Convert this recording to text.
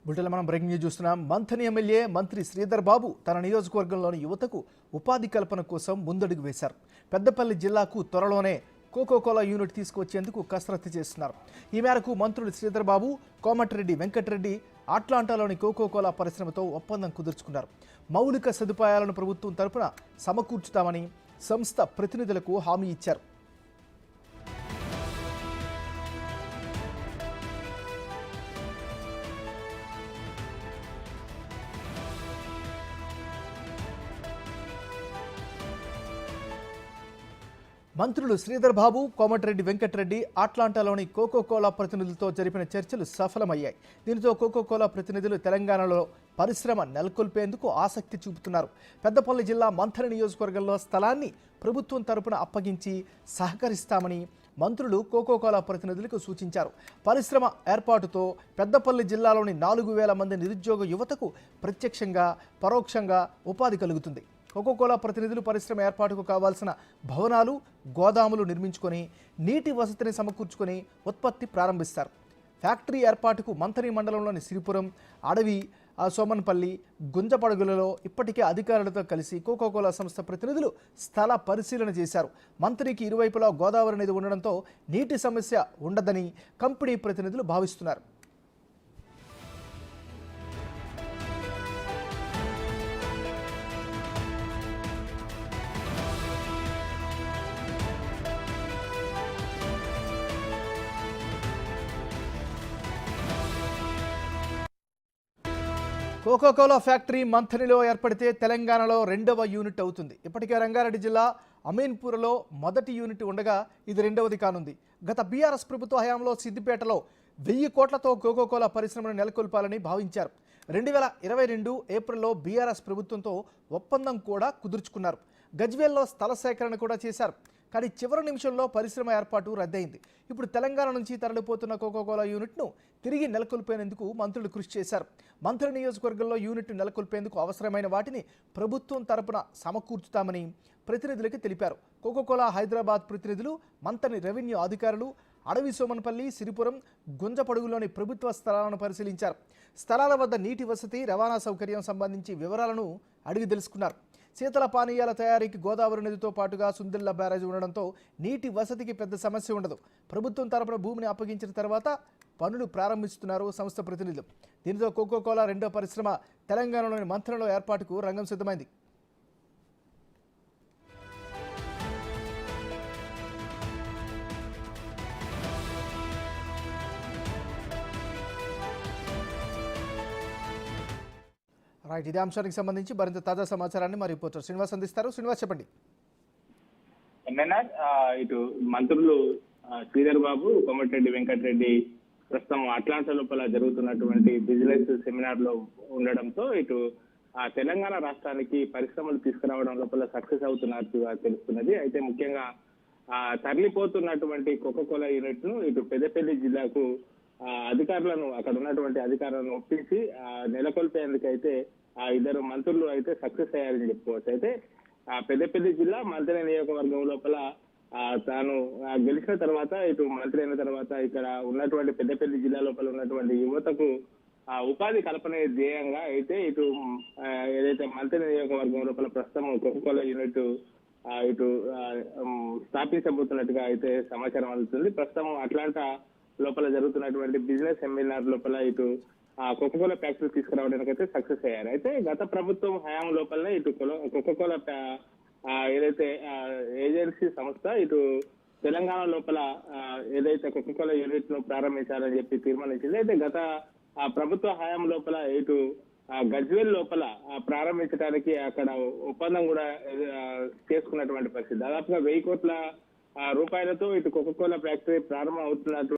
బులెటిన్లో మనం breaking news చూస్తున్నాం. మంథని ఎమ్మెల్యే మంత్రి శ్రీధర్ బాబు తన నియోజకవర్గంలోని యువతకు ఉపాధి కల్పన కోసం ముందడుగు వేశారు. పెద్దపల్లి జిల్లాకు త్వరలోనే కోకోకోలా యూనిట్ తీసుకువచ్చేందుకు కసరత్తు చేస్తున్నారు. ఈ మేరకు మంత్రులు శ్రీధర్ బాబు, కోమటిరెడ్డి వెంకటరెడ్డి అట్లాంటాలోని కోకోకోలా పరిశ్రమతో ఒప్పందం కుదుర్చుకున్నారు. మౌలిక సదుపాయాలను ప్రభుత్వం తరపున సమకూర్చుతామని సంస్థ ప్రతినిధులకు హామీ ఇచ్చారు. మంత్రులు శ్రీధర్ బాబు, కోమటిరెడ్డి వెంకటరెడ్డి అట్లాంటాలోని కోకోకోలా ప్రతినిధులతో జరిపిన చర్చలు సఫలమయ్యాయి. దీనితో కోకోకోలా ప్రతినిధులు తెలంగాణలో పరిశ్రమ నెలకొల్పేందుకు ఆసక్తి చూపుతున్నారు. పెద్దపల్లి జిల్లా మంథని నియోజకవర్గంలో స్థలాన్ని ప్రభుత్వం తరపున అప్పగించి సహకరిస్తామని మంత్రులు కోకోకోలా ప్రతినిధులకు సూచించారు. పరిశ్రమ ఏర్పాటుతో పెద్దపల్లి జిల్లాలోని 4,000 మంది నిరుద్యోగ యువతకు ప్రత్యక్షంగా పరోక్షంగా ఉపాధి కలుగుతుంది. కోకోకోలా ప్రతినిధులు పరిశ్రమ ఏర్పాటుకు కావాల్సిన భవనాలు, గోదాములు నిర్మించుకొని నీటి వసతిని సమకూర్చుకొని ఉత్పత్తి ప్రారంభిస్తారు. ఫ్యాక్టరీ ఏర్పాటుకు మంథని మండలంలోని సిరిపురం, అడవి, సోమన్పల్లి, గుంజపడుగులలో ఇప్పటికే అధికారులతో కలిసి కోకోకోలా సంస్థ ప్రతినిధులు స్థల పరిశీలన చేశారు. మంథనికి ఇరువైపులా గోదావరి నది ఉండడంతో నీటి సమస్య ఉండదని కంపెనీ ప్రతినిధులు భావిస్తున్నారు. కోకోకోలా ఫ్యాక్టరీ మంథనిలో ఏర్పడితే తెలంగాణలో 2వ యూనిట్ అవుతుంది. ఇప్పటికే రంగారెడ్డి జిల్లా అమీన్పూర్లో మొదటి యూనిట్ ఉండగా ఇది 2వది కానుంది. గత బీఆర్ఎస్ ప్రభుత్వ హయాంలో సిద్దిపేటలో 1000 కోట్లతో కోకోకోలా పరిశ్రమను నెలకొల్పాలని భావించారు. 2022 ఏప్రిల్లో బీఆర్ఎస్ ప్రభుత్వంతో ఒప్పందం కూడా కుదుర్చుకున్నారు. గజ్వేల్లో స్థల సేకరణ కూడా చేశారు. కానీ చివరి నిమిషంలో పరిశ్రమ ఏర్పాటు రద్దయింది. ఇప్పుడు తెలంగాణ నుంచి తరలిపోతున్న కోకోకోలా యూనిట్ను తిరిగి నెలకొల్పేందుకు మంత్రులు కృషి చేశారు. మంత్రి నియోజకవర్గంలో యూనిట్ నెలకొల్పేందుకు అవసరమైన వాటిని ప్రభుత్వం తరపున సమకూర్చుతామని ప్రతినిధులకు తెలిపారు. కోకోకోలా హైదరాబాద్ ప్రతినిధులు మంత్రి రెవెన్యూ అధికారులు అడవి, సోమన్పల్లి, సిరిపురం, గుంజపడుగులోని ప్రభుత్వ స్థలాలను పరిశీలించారు. స్థలాల వద్ద నీటి వసతి, రవాణా సౌకర్యం సంబంధించి వివరాలను అడిగి తెలుసుకున్నారు. శీతల పానీయాల తయారీకి గోదావరి నదితో పాటుగా సుందిళ్ల బ్యారేజ్ ఉండడంతో నీటి వసతికి పెద్ద సమస్య ఉండదు. ప్రభుత్వం తరపున భూమిని అప్పగించిన తర్వాత పనులు ప్రారంభిస్తున్నారు సంస్థ ప్రతినిధులు. దీనితో కోకోకోలా 2వ పరిశ్రమ తెలంగాణలోని మంథనిలో ఏర్పాటుకు రంగం సిద్ధమైంది. రైట్, ఇదే అంశానికి సంబంధించి మరింత తాజా సమాచారాన్ని మా రిపోర్టర్ శ్రీనివాస్ అందిస్తారు. శ్రీనివాస్, చెప్పండి. ఇటు మంత్రులు శ్రీధర్ బాబు, కోమటిరెడ్డి వెంకటరెడ్డి ప్రస్తుతం అట్లాంటా లోపల జరుగుతున్నటువంటి బిజినెస్ సెమినార్ లో ఉండడంతో ఇటు తెలంగాణ రాష్ట్రానికి పరిశ్రమలు తీసుకురావడం లోపల సక్సెస్ అవుతున్నట్టు తెలుస్తున్నది. అయితే ముఖ్యంగా తరలిపోతున్నటువంటి కోకోకోలా యూనిట్ ను ఇటు పెద్దపల్లి జిల్లాకు అధికారులను, అక్కడ ఉన్నటువంటి అధికారులను ఒప్పించి నెలకొల్పేందుకైతే ఇద్దరు మంత్రులు అయితే సక్సెస్ అయ్యారని చెప్పుకోవచ్చు. అయితే పెద్దపల్లి జిల్లా మంత్రి నియోజకవర్గం లోపల తాను గెలిచిన తర్వాత, ఇటు మంత్రి అయిన తర్వాత ఇక్కడ ఉన్నటువంటి పెద్దపల్లి జిల్లా లోపల ఉన్నటువంటి యువతకు ఉపాధి కల్పన ధ్యేయంగా అయితే ఇటు ఏదైతే మంత్రి నియోజకవర్గం లోపల ప్రస్తుతం కోకోకోలా యూనిట్ ఇటు స్థాపించబోతున్నట్టుగా అయితే సమాచారం అందుతుంది. ప్రస్తుతం అట్లాంటా లోపల జరుగుతున్నటువంటి బిజినెస్ సెమినార్ లోపల ఇటు కోకోకోలా ఫ్యాక్టరీ తీసుకురావడానికి అయితే సక్సెస్ అయ్యారు. అయితే గత ప్రభుత్వం హయాం లోపలనే ఇటు కోకోకోలా ఏదైతే ఏజెన్సీ సంస్థ ఇటు తెలంగాణ లోపల ఏదైతే కోకోకోలా యూనిట్ ను ప్రారంభించాలని చెప్పి తీర్మానించింది. అయితే గత ప్రభుత్వ హయాం లోపల ఇటు గజ్వేల్ లోపల ప్రారంభించడానికి అక్కడ ఒప్పందం కూడా చేసుకున్నటువంటి పరిస్థితి. దాదాపుగా 1000 కోట్ల రూపాయలతో ఇటు కోకోకోలా ఫ్యాక్టరీ ప్రారంభం అవుతున్నట్టు